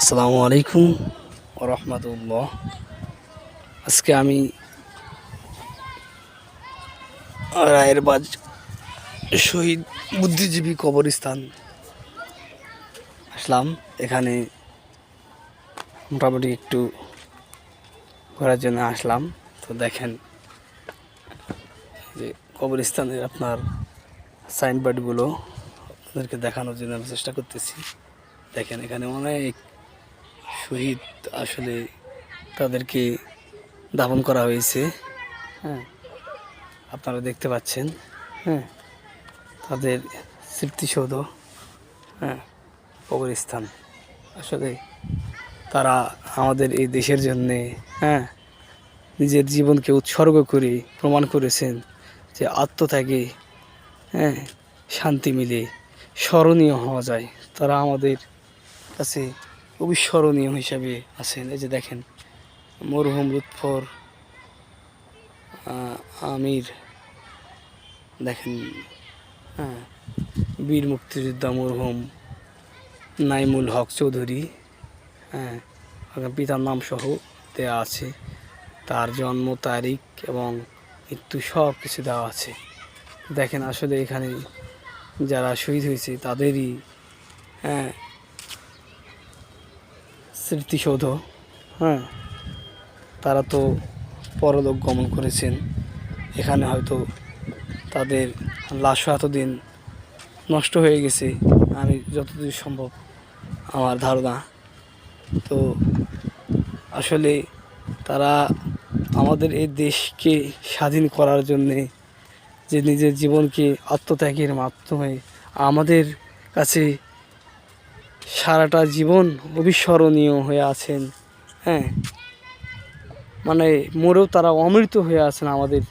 আসসালামু আলাইকুম রহমতুল্লাহ। আজকে আমি রায়েরবাজ শহীদ বুদ্ধিজীবী কবরস্থান আসলাম। এখানে মোটামুটি একটু ঘোরার জন্য আসলাম। তো দেখেন যে কবরস্থানের আপনার সাইনবোর্ডগুলো আপনাদেরকে দেখানোর জন্য আমি চেষ্টা করতেছি। দেখেন এখানে অনেক শহীদ আসলে তাদেরকে দাফন করা হয়েছে। হ্যাঁ, আপনারা দেখতে পাচ্ছেন। হ্যাঁ, তাদের স্মৃতিসৌধ, হ্যাঁ, কবরস্থান। আসলে তারা আমাদের এই দেশের জন্যে, হ্যাঁ, নিজের জীবনকে উৎসর্গ করে প্রমাণ করেছেন যে আত্মত্যাগে, হ্যাঁ, শান্তি মিলে স্মরণীয় হওয়া যায়। তারা আমাদের কাছে অবিস্মরণীয় হিসাবে আছেন। এই যে দেখেন মরহুম লুৎফর আমির, দেখেন, হ্যাঁ, বীর মুক্তিযোদ্ধা মরহুম নাইমুল হক চৌধুরী, হ্যাঁ, পিতার নাম সহ দেওয়া আছে, তার জন্ম তারিখ এবং মৃত্যু সব কিছু দেওয়া আছে। দেখেন আসলে এখানে যারা শহীদ হয়েছে তাদেরই, হ্যাঁ, স্মৃতিসৌধ। হ্যাঁ, তারা তো পরলোক গমন করেছেন। এখানে হয়তো তাদের লাশও এতদিন নষ্ট হয়ে গেছে, আমি যতদূর সম্ভব আমার ধারণা। তো আসলে তারা আমাদের এই দেশকে স্বাধীন করার জন্যে যে নিজের জীবনকে আত্মত্যাগের মাধ্যমে আমাদের কাছে সারাটা জীবন অবিস্মরণীয় হয়ে আছেন। হ্যাঁ, মানে মরেও তারা অমৃত হয়ে আছেন আমাদের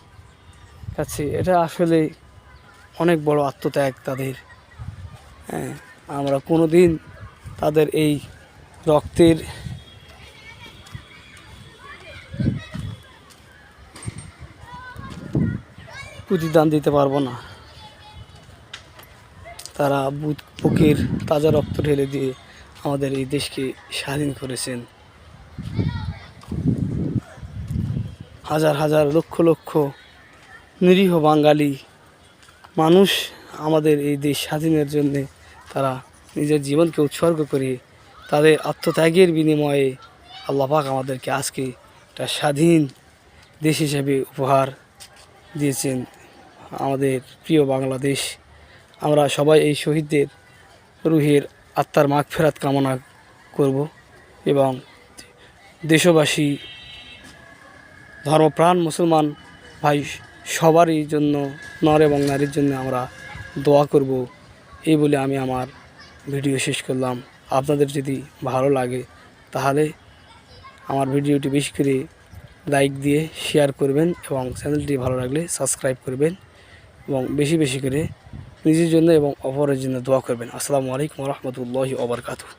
কাছে। এটা আসলে অনেক বড় আত্মত্যাগ তাদের। হ্যাঁ, আমরা কোনো দিন তাদের এই রক্তের প্রতিদান দিতে পারবো না। তারা বুকের তাজা রক্ত ঢেলে দিয়ে আমাদের এই দেশকে স্বাধীন করেছেন। হাজার হাজার লক্ষ লক্ষ নিরীহ বাঙালি মানুষ আমাদের এই দেশ স্বাধীনের জন্যে তারা নিজের জীবনকে উৎসর্গ করে তাদের আত্মত্যাগের বিনিময়ে আল্লাহ পাক আমাদেরকে আজকে একটা স্বাধীন দেশ হিসেবে উপহার দিয়েছেন, আমাদের প্রিয় বাংলাদেশ। আমরা সবাই এই শহীদদের রুহের আত্মার মাগফিরাত কামনা করব এবং দেশবাসী, ধর্মপ্রাণ মুসলমান ভাই সবারই জন্য, নর এবং নারীর জন্য আমরা দোয়া করব। এই বলে আমি আমার ভিডিও শেষ করলাম। আপনাদের যদি ভালো লাগে তাহলে আমার ভিডিওটি বেশি করে লাইক দিয়ে শেয়ার করবেন এবং চ্যানেলটি ভালো লাগলে সাবস্ক্রাইব করবেন এবং বেশি বেশি করে নিজের জন্য এবং অপরের জন্য দোয়া করবেন। আসসালামু আলাইকুম রহমতুল্লাহি ওয়া বারাকাতুহু।